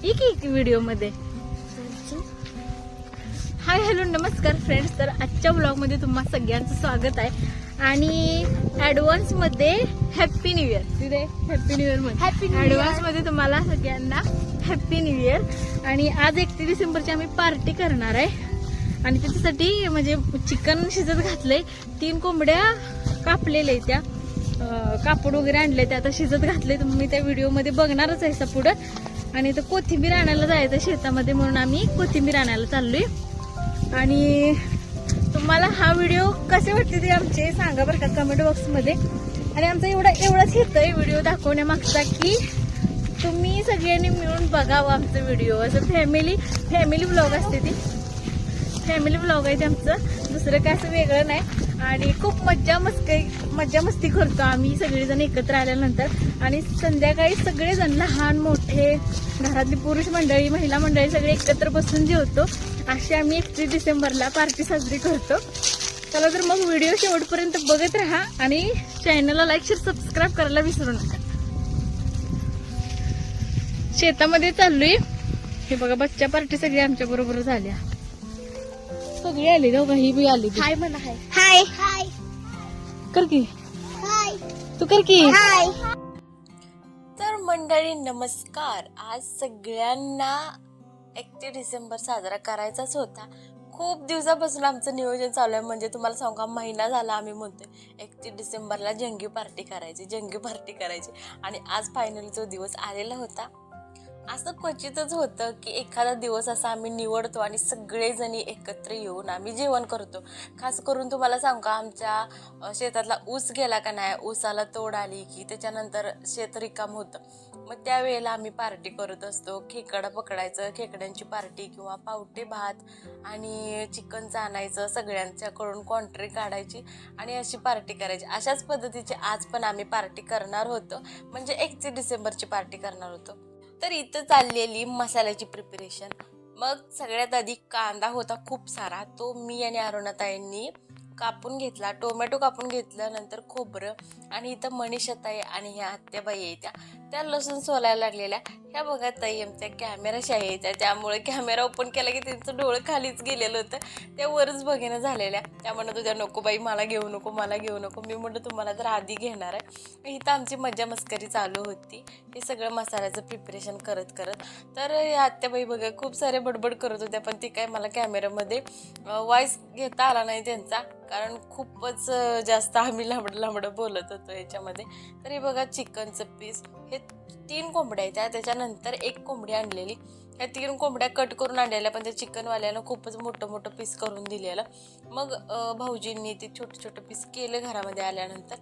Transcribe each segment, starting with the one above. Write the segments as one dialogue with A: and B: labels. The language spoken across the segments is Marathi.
A: एक व्हिडिओमध्ये. हाय हॅलो नमस्कार फ्रेंड्स. तर आजच्या ब्लॉगमध्ये तुम्हा सगळ्यांचं स्वागत आहे आणि ॲडव्हान्स मध्ये हॅपी न्यू इयर. तिथे हॅपी न्यू इयर मध्ये ॲडव्हान्स मध्ये तुम्हाला सगळ्यांना हॅपी न्यू इयर. आणि आज 31 डिसेंबरची आम्ही पार्टी करणार आहे आणि त्याच्यासाठी म्हणजे चिकन शिजत घातलंय. 3 कोंबड्या कापलेल्या आहेत, त्या कापड वगैरे आणले, त्या आता शिजत घातले. तुम्ही त्या व्हिडिओमध्ये बघणारच आहे पुढं. आणि तर कोथिंबीर आणायला जायचं शेतामध्ये म्हणून आम्ही कोथिंबीर आणायला चाललोय. आणि तुम्हाला हा व्हिडिओ कसे वाटते ते आमचे सांगा बरं का कमेंट बॉक्समध्ये. आणि आमचा एवढाच येतोय व्हिडिओ दाखवण्यामागचा की तुम्ही सगळ्यांनी मिळून बघावं आमचं व्हिडिओ. असं फॅमिली ब्लॉग असते, ती फॅमिली ब्लॉग आहे ते आमचं, दुसरं काय असं वेगळं नाही. आणि खूप मज्जा मस्ती करतो आम्ही सगळेजण एकत्र आल्यानंतर. आणि संध्याकाळी सगळेजण लहान मोठे घरातली पुरुष मंडळी महिला मंडळी सगळे एकत्र बसून जेवतो. अशी आम्ही 31 डिसेंबरला पार्टी साजरी करतो. चला तर मग व्हिडिओ शेवटपर्यंत बघत राहा आणि चॅनलला लाईक शेअर सबस्क्राईब करायला विसरू नका. शेतामध्ये चाललोय. हे बघा बच्चा पार्टी सगळी आमच्या बरोबर झाल्या, सगळी आली जाऊ. ही बी आली.
B: हाय म्हणा. हाय
A: हाय
B: हाय
A: कर की,
B: हाय
A: तू कर की.
B: हाय.
C: तर मंडळी नमस्कार. आज सगळ्यांना 31 डिसेंबर साजरा करायचाच होता. खूप दिवसापासून आमचं नियोजन चालू आहे. म्हणजे तुम्हाला सांगू का, महिना झाला आम्ही म्हणतोय 31 डिसेंबरला जंगी पार्टी करायची आणि आज फायनली जो दिवस आलेला होता. असं क्वचितच होतं की एखादा दिवस असा आम्ही निवडतो आणि सगळेजणी एकत्र येऊन आम्ही जेवण करतो. खास करून तुम्हाला सांगू का, आमच्या शेतातला ऊस गेला का नाही, ऊसाला तोड आली की त्याच्यानंतर शेत रिकाम होतं. मग त्यावेळेला आम्ही पार्टी करत असतो. खेकडा पकडायचं, खेकड्यांची पार्टी किंवा पावटे भात आणि चिकनचं आणायचं, सगळ्यांच्याकडून कॉन्ट्री काढायची आणि अशी पार्टी करायची. अशाच पद्धतीची आज पण आम्ही पार्टी करणार होतो, म्हणजे 31 डिसेंबरची पार्टी करणार होतो. तर इथं चाललेली मसाल्याची प्रिपरेशन. मग सगळ्यात आधी कांदा होता खूप सारा, तो मी आणि अरुणाताईंनी कापून घेतला. टोमॅटो कापून घेतलं, नंतर खोबरं. आणि इथं मनीषा ताई आणि ह्या आत्याबाई यायच्या, त्या लसूण सोलायला लागलेल्या. ह्या बघा ताई आमच्या कॅमेराशी यायच्या, त्यामुळे कॅमेरा ओपन केला की त्यांचं डोळं खालीच गेलेलं होतं, त्या वरच बघेनं झालेल्या. त्यामुळे तुझ्या नको बाई, मला घेऊ नको. मी म्हटलं तुम्हाला तर आधी घेणार आहे. इथं आमची मज्जा मस्करी चालू होती, हे सगळं मसाल्याचं प्रिपरेशन करत. तर ह्या आत्याबाई बघा खूप सारे बडबड करत होत्या, पण ती काय मला कॅमेरामध्ये वॉइस घेता आला नाही त्यांचा, कारण खूपच जास्त आम्ही लांबडं बोलत होतो याच्यामध्ये. तर हे बघा चिकनचं पीस, हे 3 कोंबड्या आहेत. त्याच्यानंतर 1 कोंबडी आणलेली. ह्या 3 कोंबड्या कट करून आणलेल्या, पण त्या चिकनवाल्यानं खूपच मोठं पीस करून दिलेलं. मग भाऊजींनी ते छोटं पीस केलं घरामध्ये आल्यानंतर.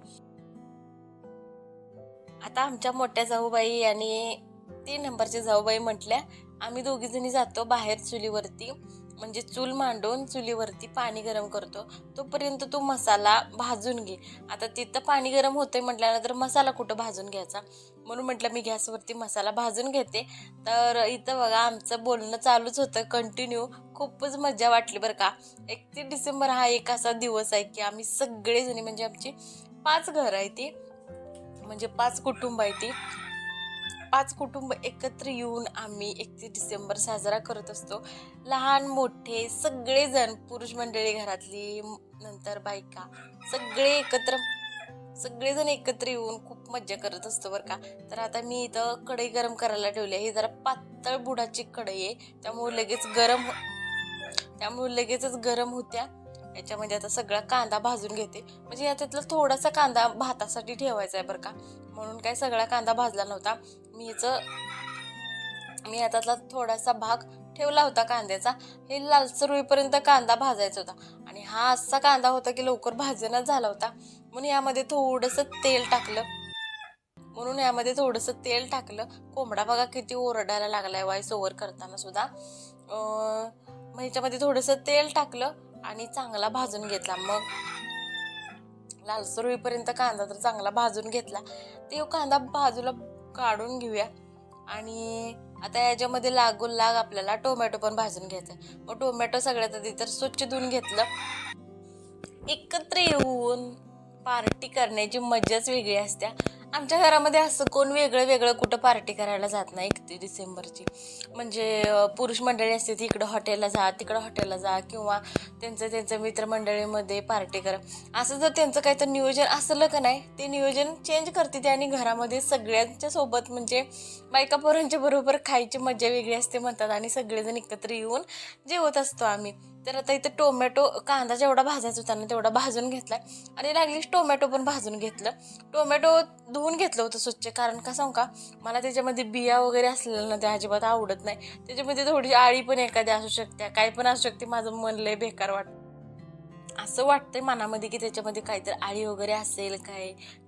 C: आता आमच्या मोठ्या जाऊबाई आणि 3 नंबरच्या जाऊबाई म्हटल्या, आम्ही दोघीजणी जातो बाहेर चुलीवरती, म्हणजे चूल मांडून चुलीवरती पाणी गरम करतो, तोपर्यंत तू मसाला भाजून घे. आता तिथं पाणी गरम होतंय म्हटल्यानंतर मसाला कुठं भाजून घ्यायचा, म्हणून म्हटलं मी गॅसवरती मसाला भाजून घेते. तर इथं बघा आमचं बोलणं चालूच होतं कंटिन्यू. खूपच मजा वाटली बरं का. 31 डिसेंबर हा एक असा दिवस आहे की आम्ही सगळेजणी, म्हणजे आमची 5 घरं आहे ती, म्हणजे 5 कुटुंब आहे ती, 5 कुटुंब एकत्र येऊन आम्ही 31 डिसेंबर साजरा करत असतो. लहान मोठे सगळेजण, पुरुष मंडळी घरातली, नंतर बायका, सगळेजण एकत्र येऊन खूप मज्जा करत असतो बरं का. तर आता मी इथं कढई गरम करायला ठेवली आहे. ही जरा पातळ बुडाची कढई आहे, त्यामुळे लगेचच गरम होत्या. याच्यामध्ये आता सगळा कांदा भाजून घेते, म्हणजे याच्यातला थोडासा कांदा भातासाठी ठेवायचा आहे बरं का, म्हणून काय सगळा कांदा भाजला नव्हता. मी याच्यातला थोडासा भाग ठेवला होता कांद्याचा. हे लालसर होईपर्यंत कांदा भाजायचा होता आणि हा असा कांदा होता की लवकर भाजणच झाला होता. म्हणून यामध्ये थोडंसं तेल टाकलं. कोंबडा बघा किती ओरडायला लागलाय वॉइस ओव्हर करताना सुद्धा. मग ह्याच्यामध्ये थोडंसं तेल टाकलं आणि चांगला भाजून घेतला. मग लालसर होईपर्यंत कांदा तर चांगला भाजून घेतला. ते कांदा बाजूला काढून घेऊया. आणि आता याच्यामध्ये लागोल आपल्याला टोमॅटो पण भाजून घ्यायचा. मग टोमॅटो सगळ्यात आधी तर स्वच्छ धुवून घेतलं. एकत्र येऊन पार्टी करण्याची मजाच वेगळी असते. आमच्या घरामध्ये असं कोण वेगळं वेगळं कुठं पार्टी करायला जात नाही 31 डिसेंबरची. म्हणजे पुरुष मंडळी असते ती इकडं हॉटेलला जा, तिकडं हॉटेलला जा, किंवा त्यांचं मित्रमंडळीमध्ये पार्टी करा. असं जर त्यांचं काही तर नियोजन असलं का नाही, ते नियोजन चेंज करते ते आणि घरामध्ये सगळ्यांच्या सोबत म्हणजे बायका पोरांच्या बरोबर खायची मजा वेगळी असते म्हणतात आणि सगळेजण एकत्र येऊन जेवत असतो आम्ही. तर आता इथं टोमॅटो कांदा जेवढा भाजायचा होता ना तेवढा भाजून घेतला आणि लागलीच टोमॅटो पण भाजून घेतलं. टोमॅटो धुवून घेतलं होतं स्वच्छ, कारण का सांगू का मला त्याच्यामध्ये बिया वगैरे असलेलं ना ते अजिबात आवडत नाही. त्याच्यामध्ये थोडी आळी पण एखादी असू शकते, काय पण असू शकते. माझं मन लय बेकार वाटतं, असं वाटतंय मनामध्ये की त्याच्यामध्ये काहीतरी आळी वगैरे असेल,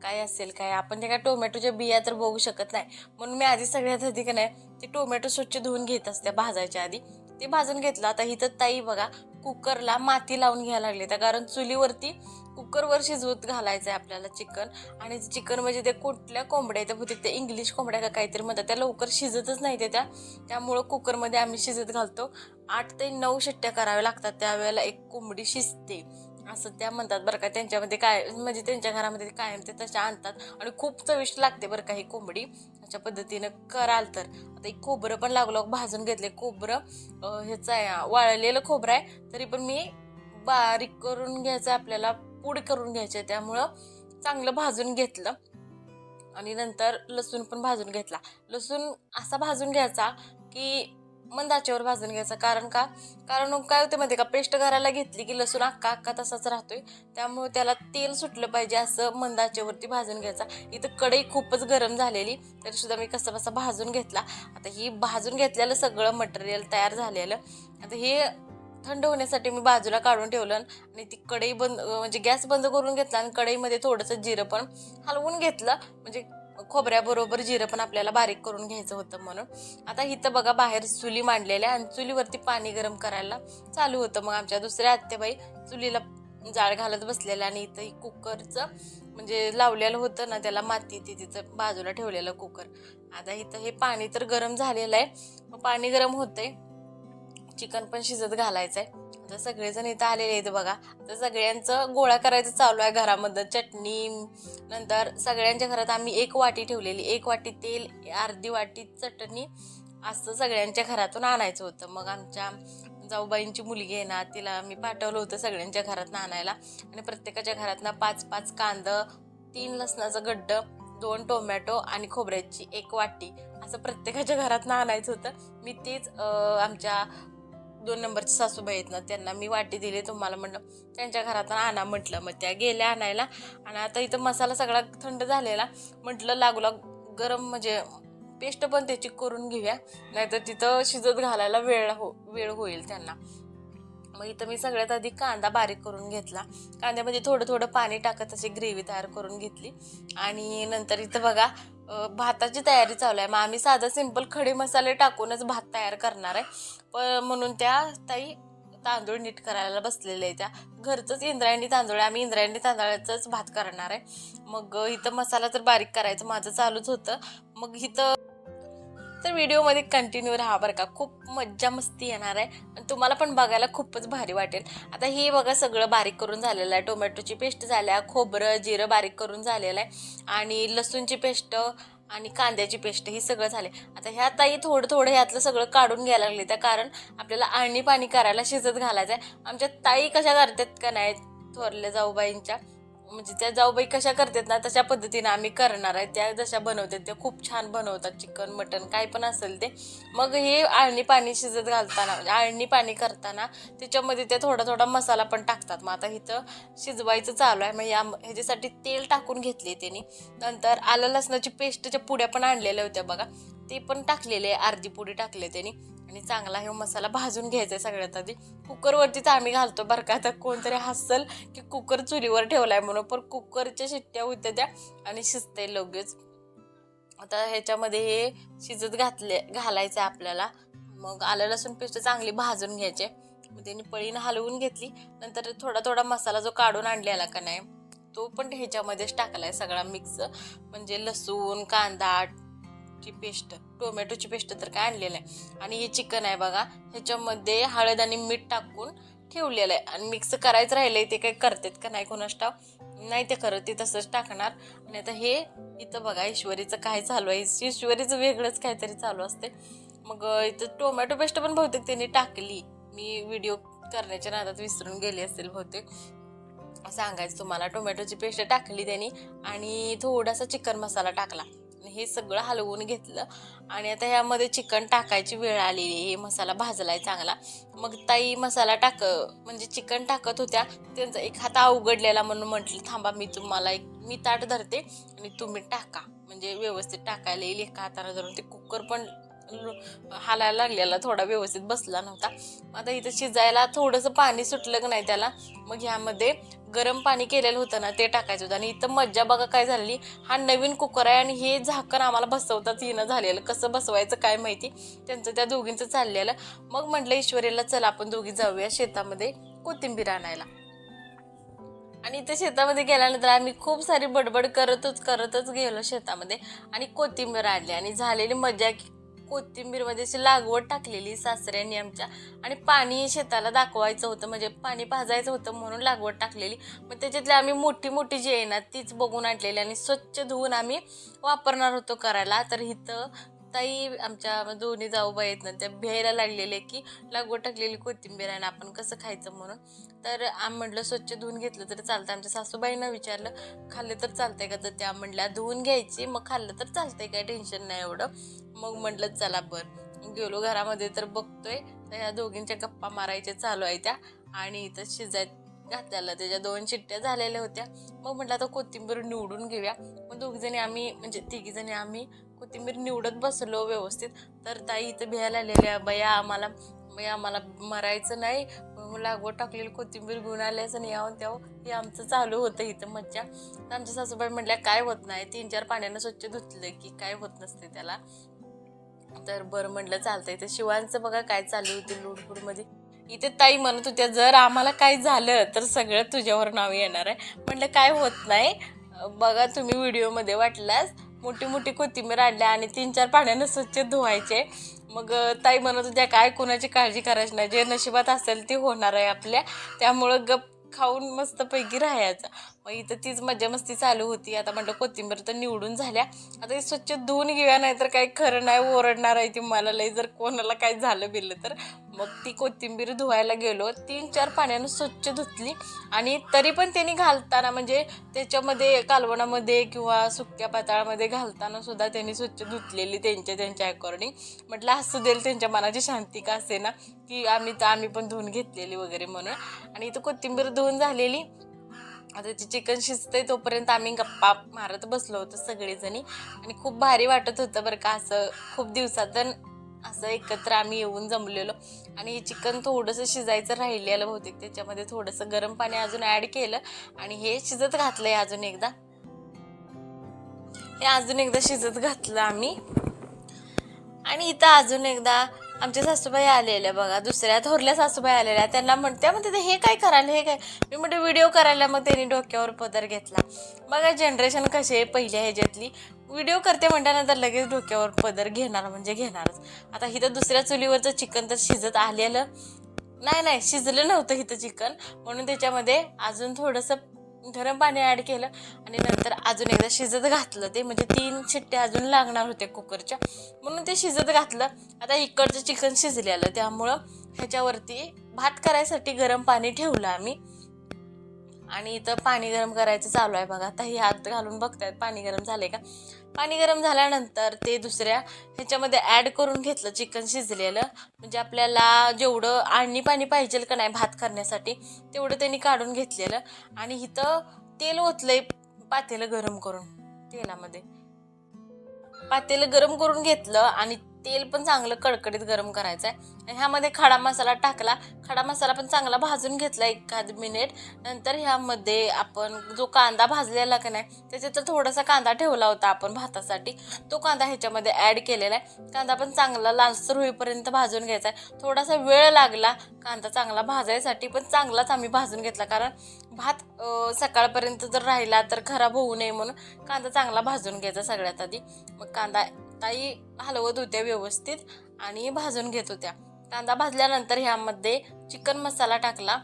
C: काय असेल काय. आपण त्या काय टोमॅटोच्या बिया तर बघू शकत नाही, म्हणून मी आधी सगळ्यात आधी का नाही ते टोमॅटो स्वच्छ धुवून घेत असते भाजायच्या आधी. ते भाजून घेतलं. आता इथं ताई बघा कुकरला माती लावून घ्यायला लागली त्या, कारण चुलीवरती कुकरवर शिजवत घालायचं आहे आपल्याला चिकन. आणि चिकन म्हणजे ते कुठल्या कोंबड्या त्या बहुतेक त्या इंग्लिश कोंबड्या का काहीतरी म्हणतात, त्या लवकर शिजतच नाही त्या, त्यामुळं कुकरमध्ये आम्ही शिजत घालतो. 8 ते 9 शिट्ट्या कराव्या लागतात, त्यावेळेला एक कोंबडी शिजते असं त्या म्हणतात बरं का. त्यांच्यामध्ये काय म्हणजे त्यांच्या घरामध्ये कायम ते तशा आणतात आणि खूप चविष्ट लागते बरं का ही कोंबडी. अशा पद्धतीनं कराल तर. आता एक खोबरं पण लागलं भाजून घेतले. खोबरं ह्याचं आहे, वाळलेलं खोबरं आहे, तरी पण मी बारीक करून घ्यायचं, आपल्याला पूड करून घ्यायचे, त्यामुळं चांगलं भाजून घेतलं. आणि नंतर लसूण पण भाजून घेतला. लसूण असा भाजून घ्यायचा की मंद आचेवर भाजून घ्यायचा, कारण काय होते माहिती का, पेस्ट करायला घेतली की लसूण अख्खा तसाच राहतोय, त्यामुळे त्याला तेल सुटलं पाहिजे असं मंद आचेवरती भाजून घ्यायचा. इथं कढई खूपच गरम झालेली, तरी सुद्धा मी कसं भाजून घेतला. आता ही भाजून घेतलेलं सगळं मटेरियल तयार झालेलं, आता हे थंड होण्यासाठी मी बाजूला काढून ठेवलं आणि ती कढई बंद म्हणजे गॅस बंद करून घेतला आणि कढईमध्ये थोडंसं जिरं पण हलवून घेतलं, म्हणजे खोबऱ्याबरोबर जिरं पण आपल्याला बारीक करून घ्यायचं होतं म्हणून. आता इथं बघा बाहेर चुली मांडलेल्या आणि चुलीवरती पाणी गरम करायला चालू होतं. मग आमच्या दुसऱ्या आत्याबाई चुलीला जाळ घालत बसलेल्या आणि इथं ही कुकरचं म्हणजे लावलेलं होतं ना त्याला माती, ती तिथं बाजूला ठेवलेलं कुकर. आता इथं हे पाणी तर गरम झालेलं आहे, मग पाणी गरम होतंय, चिकन पण शिजत घालायचंय. आता सगळेजण इथं आलेले आहेत बघा. तर सगळ्यांचं गोळा करायचं चालू आहे घरामध्ये. चटणी नंतर सगळ्यांच्या घरात आम्ही 1 वाटी ठेवलेली, 1 वाटी तेल, अर्धी वाटी चटणी, असं सगळ्यांच्या घरातून आणायचं होतं. मग आमच्या जाऊबाईंची मुलगी आहे ना, तिला मी पाठवलं होतं सगळ्यांच्या घरातनं आणायला. आणि प्रत्येकाच्या घरातनं 5-5 कांदा, 3 लसणाचं गड्डं, 2 टोमॅटो आणि खोबऱ्याची 1 वाटी, असं प्रत्येकाच्या घरातनं आणायचं होतं. मी तेच आमच्या 2 नंबरची सासूबाई आहेत ना, त्यांना मी वाटी दिली. तुम्हाला म्हटलं त्यांच्या घरातून आणा म्हटलं, मग त्या गेल्या आणायला. आणि आता इथं मसाला सगळा थंड झालेला, म्हटलं लागू गरम म्हणजे पेस्ट पण त्याची करून घेऊया, नाहीतर तिथं शिजत घालायला वेळ होईल त्यांना. मग इथं मी सगळ्यात आधी कांदा बारीक करून घेतला. कांद्यामध्ये थोडं पाणी टाकत अशी ग्रेव्ही तयार करून घेतली. आणि नंतर इथं बघा भाताची तयारी चालू आहे. मग आम्ही साधा सिंपल खडे मसाले टाकूनच भात तयार करणार आहे, पण म्हणून त्या ताई तांदूळ नीट करायला बसलेले आहे. त्या घरचंच इंद्रायणी तांदूळ आहे, आम्ही इंद्रायणी तांदळाचाच भात करणार आहे. मग इथं मसाला तर बारीक करायचं माझं चालूच होतं. मग इथं तर व्हिडिओमध्ये कंटिन्यू राहा बरं का, खूप मज्जा मस्ती येणार आहे आणि तुम्हाला पण बघायला खूपच भारी वाटेल. आता हे बघा सगळं बारीक करून झालेलं आहे. टोमॅटोची पेस्ट झाल्या, खोबरं जिरं बारीक करून झालेलं आहे आणि लसूणची पेस्ट आणि कांद्याची पेस्ट ही सगळं झाले. आता ह्या ताई थोडं ह्यातलं सगळं काढून घ्यायला लागले त्या, कारण आपल्याला आळणी पाणी करायला शिजत घालायचं आहे. आमच्या ताई कशा करतात का नाही, थोरल्या जाऊबाईंच्या म्हणजे त्या जाऊबाई कशा करतात ना तशा पद्धतीने आम्ही करणार आहे. त्या जशा बनवतात त्या खूप छान बनवतात, चिकन मटन काय पण असेल ते. मग हे आळणी पाणी शिजत घालताना म्हणजे आळणी पाणी करताना त्याच्यामध्ये त्या थोडा मसाला पण टाकतात. मग आता इथं शिजवायचं चालू आहे. मग ह्याच्यासाठी तेल टाकून घेतले त्यांनी. नंतर आलं लसणाची पेस्टच्या पुड्या पण आणलेल्या होत्या बघा, ते पण टाकलेले, अर्धी पुडी टाकले त्यांनी. आणि चांगला हे मसाला भाजून घ्यायचा आहे सगळ्यात आधी. कुकरवरतीच आम्ही घालतो बरं का. आता कोणतरी हसल की कुकर चुलीवर ठेवलाय म्हणून, पण कुकरच्या शिट्ट्या होत्या त्या आणि शिजते लगेच. आता ह्याच्यामध्ये हे शिजत घालायचं आहे आपल्याला. मग आलं लसूण पेस्ट चांगली भाजून घ्यायचे. मग त्यांनी पळीनं हलवून घेतली. नंतर थोडा मसाला जो काढून आणलेला का नाही तो पण ह्याच्यामध्येच टाकलाय सगळा मिक्स, म्हणजे लसूण कांदा ची पेस्ट, टोमॅटोची पेस्ट तर काय आणलेलं आहे. आणि हे चिकन आहे बघा, ह्याच्यामध्ये हळद आणि मीठ टाकून ठेवलेलं आहे आणि मिक्स करायचं राहिलंय, ते काय करतात का नाही कोणास ठाऊक. नाही ते खरं ते तसंच टाकणार. आणि आता हे इथं बघा ईश्वरीचं काय चालू आहे, ईश्वरीचं वेगळंच काहीतरी चालू असते. मग इथं टोमॅटो पेस्ट पण बहुतेक त्यांनी टाकली, मी व्हिडिओ करण्याच्या नादात विसरून गेली असेल बहुतेक सांगायचं तुम्हाला. टोमॅटोची पेस्ट टाकली त्यांनी आणि थोडासा चिकन मसाला टाकला. हे सगळं हलवून घेतलं आणि आता ह्यामध्ये चिकन टाकायची वेळ आलेली. हे मसाला भाजलाय चांगला. मग ताई मसाला म्हणजे चिकन टाकत होत्या, त्यांचा एक हात अवघडलेला म्हणून म्हटलं थांबा मी ताट धरते आणि तुम्ही टाका, म्हणजे व्यवस्थित टाकायला येईल. एका हाताने धरून ते कुकर पण हालायला लागलेला, थोडा व्यवस्थित बसला नव्हता. आता इथं शिजायला थोडंसं पाणी सुटलं की नाही त्याला, मग ह्यामध्ये गरम पाणी केलेलं होतं ना ते टाकायचं होतं. आणि इथं मज्जा बघा काय झालेली, हा नवीन कुकर आहे आणि हे झाकण आम्हाला बसवताच येणं झालेलं, कसं बसवायचं काय माहिती, त्यांचं त्या दोघींचं चाललेलं. मग म्हटलं ईश्वरीला चल आपण दोघी जाऊया शेतामध्ये कोथिंबीर आणायला. आणि इथे शेतामध्ये गेल्यानंतर आम्ही खूप सारी बडबड करतच गेलो शेतामध्ये आणि कोथिंबीर आणली. आणि झालेली मजा, कोथिंबीरमध्ये अशी लागवड टाकलेली सासऱ्यांनी आमच्या, आणि पाणी शेताला दाखवायचं होतं, म्हणजे पाणी पाजायचं होतं म्हणून लागवड टाकलेली. मग त्याच्यातली आम्ही मोठी जी आहे ना तीच बघून आणलेली आणि स्वच्छ धुवून आम्ही वापरणार होतो करायला. तर इथं ताई आमच्या दोन्ही जाऊबाई आहेत ना, त्या भ्यायला लागलेले की लागवड टाकलेली कोथिंबीर आहे ना आपण कसं खायचं म्हणून. तर आम्ही म्हटलं स्वच्छ धुवून घेतलं तरी चालतं. आमच्या सासूबाईंना विचारलं खाल्ले तर चालतंय का, तर त्या म्हटल्या धुवून घ्यायची मग खाल्लं तर चालतंय, काय टेन्शन नाही एवढं. मग म्हटलं चला बरं, गेलो घरामध्ये तर बघतोय तर ह्या दोघींच्या गप्पा मारायच्या चालू आहे त्या. आणि इथं घातलेलं त्याच्या 2 शिट्ट्या झालेल्या होत्या. मग म्हटलं आता कोथिंबीर निवडून घेऊया. मग तिघीजणी आम्ही कोथिंबीर निवडत बसलो व्यवस्थित. तर ताई इथं भ्यायला आलेल्या, बया आम्हाला मरायचं नाही, लागवड टाकलेली कोथिंबीर घेऊन आल्याचं नाही यावं त्यावं, हे आमचं चालू होतं इथं मज्जा. तर आमच्या सासूबाई म्हटल्या काय होत नाही, 3-4 पाण्यानं स्वच्छ धुतलं की काय होत नसते त्याला. तर बरं म्हटलं चालतंय. तर शिवांचं बघा काय चालू होते लुडबुडमध्ये. इथे ताई म्हणत होत्या जर आम्हाला काय झालं तर सगळं तुझ्यावर नाव येणार आहे. म्हटलं काय होत नाही, बघा तुम्ही व्हिडिओमध्ये वाटल्यास मोठी कोथिंबीर आणल्या आणि 3-4 पाण्यानं स्वच्छ धुवायचे. मग ताई म्हणत होत्या काय कोणाची काळजी करायची नाही, जे नशिबात असेल ते होणार आहे आपल्या, त्यामुळं गप खाऊन मस्तपैकी राहायचं. मग इथं तीच मजा मस्ती चालू होती. आता म्हटलं कोथिंबीर तर निवडून झाल्या, आता हे स्वच्छ धुवून घेऊया, नाही तर काही खरं नाही ओरडणार आहे ती मला लई जर कोणाला काय झालं बिलं तर. मग ती कोथिंबीर धुवायला गेलो, 3-4 पाण्यानं स्वच्छ धुतली. आणि तरी पण त्यांनी घालताना म्हणजे त्याच्यामध्ये कालवणामध्ये किंवा सुक्या पाताळामध्ये घालताना सुद्धा त्यांनी स्वच्छ धुतलेली त्यांच्या अकॉर्डिंग. म्हटलं असू देईल त्यांच्या मनाची शांती का असे ना, की आम्ही पण धुवून घेतलेली वगैरे म्हणून. आणि इथं कोथिंबीर धुवून झालेली, आता ते चिकन शिजतंय तोपर्यंत आम्ही गप्पा मारत बसलो होतो सगळेजणी. आणि खूप भारी वाटत होतं बरं का, असं खूप दिवसातून असं एकत्र आम्ही येऊन जमलेलो. आणि चिकन थोडंसं शिजायचं राहिलेलं बहुतेक, त्याच्यामध्ये थोडंसं गरम पाणी अजून ॲड केलं आणि हे शिजत घातलंय अजून एकदा शिजत घातलं आम्ही. आणि इथं अजून एकदा आमच्या सासूबाई आलेल्या बघा, दुसऱ्या थोरल्या सासूबाई आलेल्या, त्यांना म्हणते हे काय करायला, हे काय. मी म्हणते व्हिडिओ करायला. मग त्यांनी डोक्यावर पदर घेतला. बघा जनरेशन कशी आहे पहिल्या ह्याच्यातली, व्हिडिओ करते म्हणल्यानंतर लगेच डोक्यावर पदर घेणार म्हणजे घेणारच. आता इथं दुसऱ्या चुलीवरचं चिकन तर शिजत आलेलं नाही, शिजलं नव्हतं इथं चिकन, म्हणून त्याच्यामध्ये अजून थोडंसं गरम पाणी ॲड केलं आणि नंतर अजून एकदा शिजत घातलं. ते म्हणजे 3 शिट्ट्या अजून लागणार होत्या कुकरच्या, म्हणून ते शिजत घातलं. आता इकडचं चिकन शिजलेलं, त्यामुळं ह्याच्यावरती भात करायसाठी गरम पाणी ठेवलं आम्ही. आणि इथं पाणी गरम करायचं चालू आहे बघा. आता हे हात घालून बघतायत पाणी गरम झाले का. पाणी गरम झाल्यानंतर ते दुसऱ्या ह्याच्यामध्ये ॲड करून घेतलं चिकन शिजलेलं, म्हणजे आपल्याला जेवढं आणि पाणी पाहिजे का नाही भात करण्यासाठी तेवढं त्यांनी काढून घेतलेलं. आणि इथं तेल ओतलंय पातेलं गरम करून, पातेलं गरम करून घेतलं आणि तेल पण चांगलं कडकडीत गरम करायचं आहे. ह्यामध्ये खडा मसाला टाकला, खडा मसाला पण चांगला भाजून घेतला 1 मिनिट. नंतर ह्यामध्ये आपण जो कांदा भाजलेला का नाही, त्याच्यात थोडासा कांदा ठेवला होता आपण भातासाठी, तो कांदा ह्याच्यामध्ये ॲड केलेला आहे. कांदा पण चांगला लालसर होईपर्यंत भाजून घ्यायचा आहे. थोडासा वेळ लागला कांदा चांगला भाजायसाठी, पण चांगलाच आम्ही भाजून घेतला, कारण भात सकाळपर्यंत जर राहिला तर खराब होऊ नये म्हणून कांदा चांगला भाजून घ्यायचा सगळ्यात आधी. मग कांदा ताई हलवत होत्या व्यवस्थित आणि भाजून घेत होत्या. कांदा भाजल्यानंतर ह्यामध्ये चिकन मसाला टाकला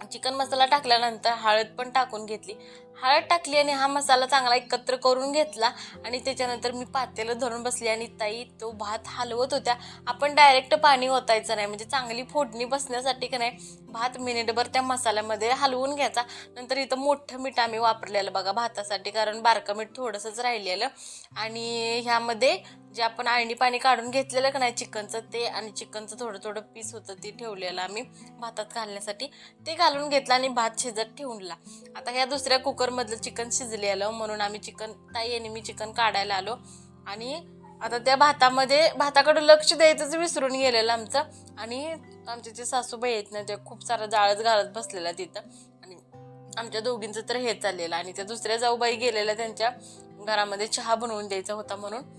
C: चिकन मसाला टाकल्यानंतर हळद पण टाकून घेतली. हळद टाकली आणि हा मसाला चांगला एकत्र करून घेतला आणि त्याच्यानंतर मी पातेलं धरून बसली आणि ताई तो भात हलवत होत्या. आपण डायरेक्ट पाणी ओतायचं नाही, म्हणजे चांगली फोडणी बसण्यासाठी का नाही भात मिनिटभर त्या मसाल्यामध्ये हलवून घ्यायचा. नंतर इथं मोठं मीठ आम्ही वापरलेलं बघा भातासाठी, कारण बारकं मीठ थोडंसंच राहिलेलं. आणि ह्यामध्ये जे आपण आळणी पाणी काढून घेतलेलं का नाही चिकनचं ते, आणि चिकनचं थोडं थोडं पीस होतं ते ठेवलेलं आम्ही भातात घालण्यासाठी, ते घालून घेतलं आणि भात शिजत ठेवला. आता ह्या दुसऱ्या कुकरमधलं चिकन शिजलेलं म्हणून आम्ही ताई आणि मी चिकन काढायला आलो. आणि आता त्या भाताकडे लक्ष द्यायचंच विसरून गेलेलं आमचं. आणि आमचे जे सासूबाई आहेत ना, ते खूप सारं जाळच घालत बसलेला तिथं. आणि आमच्या दोघींचं तर हे चाललेलं. आणि त्या दुसऱ्या जाऊबाई गेलेल्या त्यांच्या घरामध्ये चहा बनवून द्यायचा होता म्हणून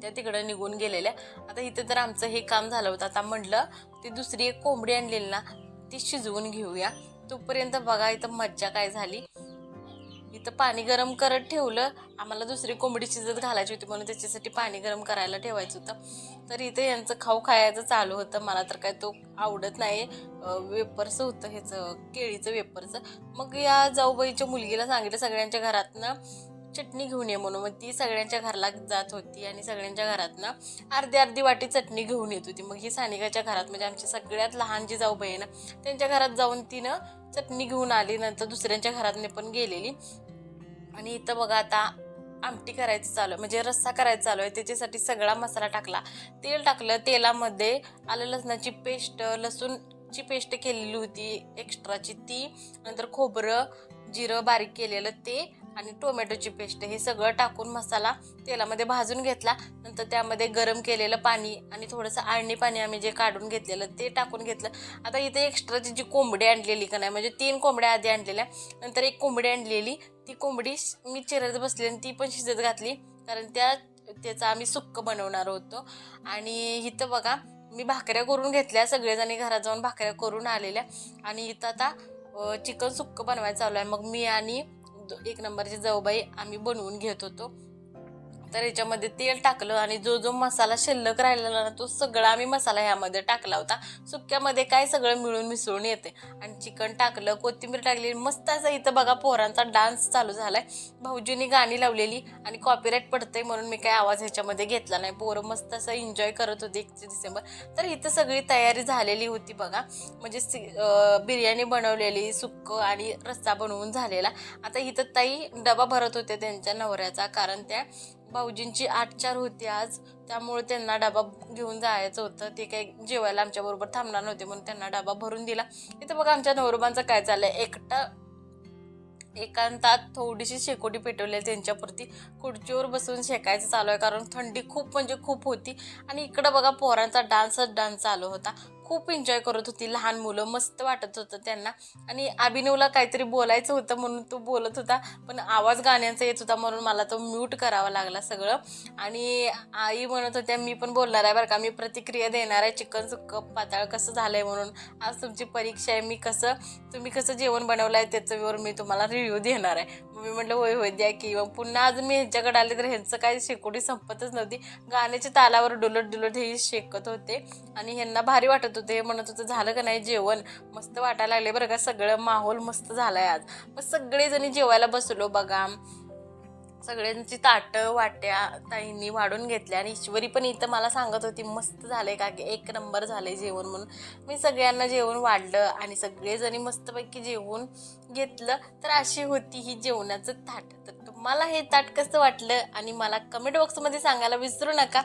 C: त्या तिकडं निघून गेलेल्या. आता इथे तर आमचं हे काम झालं होतं. आता म्हटलं ती दुसरी एक कोंबडी आणलेली ना ती शिजवून घेऊया. तोपर्यंत बघा इथं मज्जा काय झाली. इथं पाणी गरम करत ठेवलं. आम्हाला दुसरी कोंबडी शिजत घालायची होती म्हणून त्याच्यासाठी पाणी गरम करायला ठेवायचं होतं. तर इथे यांचं खायचं चालू होतं. मला तर काय तो आवडत नाही. वेपर्स होतं ह्याचं केळीचं वेपर्स. मग या जाऊबाईच्या मुलगीला सांगितलं सगळ्यांच्या घरातनं चटणी घेऊन ये म्हणून. मग ती सगळ्यांच्या घराला जात होती आणि सगळ्यांच्या घरातनं अर्धी वाटी चटणी घेऊन येत होती. मग ही सानिकाच्या घरात, म्हणजे आमची सगळ्यात लहान जी जाऊबाई आहे ना त्यांच्या घरात जाऊन तिनं चटणी घेऊन आली. नंतर दुसऱ्यांच्या घरातने पण गेलेली. आणि इथं बघा आता आमटी करायचं चालू आहे, म्हणजे रस्सा करायचा चालू आहे. त्याच्यासाठी सगळा मसाला टाकला, तेल टाकलं. तेलामध्ये आलं लसणाची पेस्ट, लसूणची पेस्ट केलेली होती एक्स्ट्राची ती, नंतर खोबरं जिरं बारीक केलेलं ते आणि टोमॅटोची पेस्ट, हे सगळं टाकून मसाला तेलामध्ये भाजून घेतला. नंतर त्यामध्ये गरम केलेलं पाणी आणि थोडंसं आळणी पाणी आम्ही जे काढून घेतलेलं ते टाकून घेतलं. आता इथे एक्स्ट्राची जी कोंबडी आणलेली का नाही, म्हणजे 3 कोंबड्या आधी आणलेल्या, नंतर एक कोंबडी आणलेली, ती कोंबडी मी चिरत बसली आणि ती पण शिजत घातली, कारण त्याचं आम्ही सुक्क बनवणार होतो. आणि इथं बघा मी भाकऱ्या करून घेतल्या, सगळेजणी घरात जाऊन भाकऱ्या करून आलेल्या. आणि इथं आता चिकन सुक्क बनवायचं चालू आहे. मग मी आणि 1 नंबरची जाऊबाई आम्ही बनवून घेत होतो. तर याच्यामध्ये तेल टाकलं आणि जो मसाला शिल्लक राहिलेला ना तो सगळा आम्ही मसाला ह्यामध्ये टाकला होता. सुक्यामध्ये काय सगळं मिळून मिसळून येते. आणि चिकन टाकलं, कोथिंबीर टाकली, मस्त असं इथं बघा पोरांचा डान्स चालू झालाय. भाऊजींनी गाणी लावलेली आणि कॉपीराईट पडतंय म्हणून मी काय आवाज ह्याच्यामध्ये घेतला नाही. पोरं मस्त असं एन्जॉय करत होते 1 डिसेंबर. तर इथं सगळी तयारी झालेली होती बघा, म्हणजे बिर्याणी बनवलेली, सुक्क आणि रस्सा बनवून झालेला. आता इथं ताई डबा भरत होते त्यांच्या नवऱ्याचा, कारण त्या भाऊजींची 8-4 होती आज, त्यामुळे त्यांना डबा घेऊन जायचं होतं. ते काही जेवायला आमच्याबरोबर थांबणार नव्हते म्हणून त्यांना डबा भरून दिला. इथं बघा आमच्या नवरोबांचं काय चाललंय, एकांतात थोडीशी शेकोटी पेटवली आहे त्यांच्यापुरती, खुर्चीवर बसून शेकायचं चालू आहे, कारण थंडी खूप म्हणजे खूप होती. आणि इकडं बघा पोरांचा डान्स चालू होता. खूप एन्जॉय करत होती लहान मुलं, मस्त वाटत होतं त्यांना. आणि अभिनवला काहीतरी बोलायचं होतं म्हणून तो बोलत होता, पण आवाज गाण्यांचा येत होता म्हणून मला तो म्यूट करावा लागला सगळं. आणि आई म्हणत होत्या मी पण बोलणार आहे बरं का, मी प्रतिक्रिया देणार आहे चिकन सुक्क पाताळ कसं झालंय म्हणून. आज तुमची परीक्षा आहे, तुम्ही कसं जेवण बनवलं आहे त्याच्यावर मी तुम्हाला रिव्ह्यू देणार आहे. मी म्हटलं होय द्या की. मग पुन्हा आज मी ह्यांच्याकडे आले तर ह्यांचं काही शेकोटी संपतच नव्हती. गाण्याच्या तालावर डुलत हे शेकत होते आणि ह्यांना भारी वाटत होते. हे म्हणत होतं झालं का नाही जेवण, मस्त वाटायला लागले बरं का, सगळं माहोल मस्त झालाय आज. मग सगळेजणी जेवायला बसलो बघा. सगळ्यांची ताटं वाट्या ताईंनी वाढून घेतल्या आणि ईश्वरी पण इथं मला सांगत होती मस्त झालंय का, 1 नंबर झालंय जेवण म्हणून. मी सगळ्यांना जेवण वाढलं आणि सगळेजणी मस्तपैकी जेवून घेतलं. तर अशी होती ही जेवणाचं ताट. तर तुम्हाला हे ताट कसं वाटलं आणि मला कमेंट बॉक्समध्ये सांगायला विसरू नका.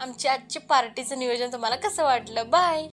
C: आमची आजची पार्टीचं नियोजन तुम्हाला कसं वाटलं. बाय.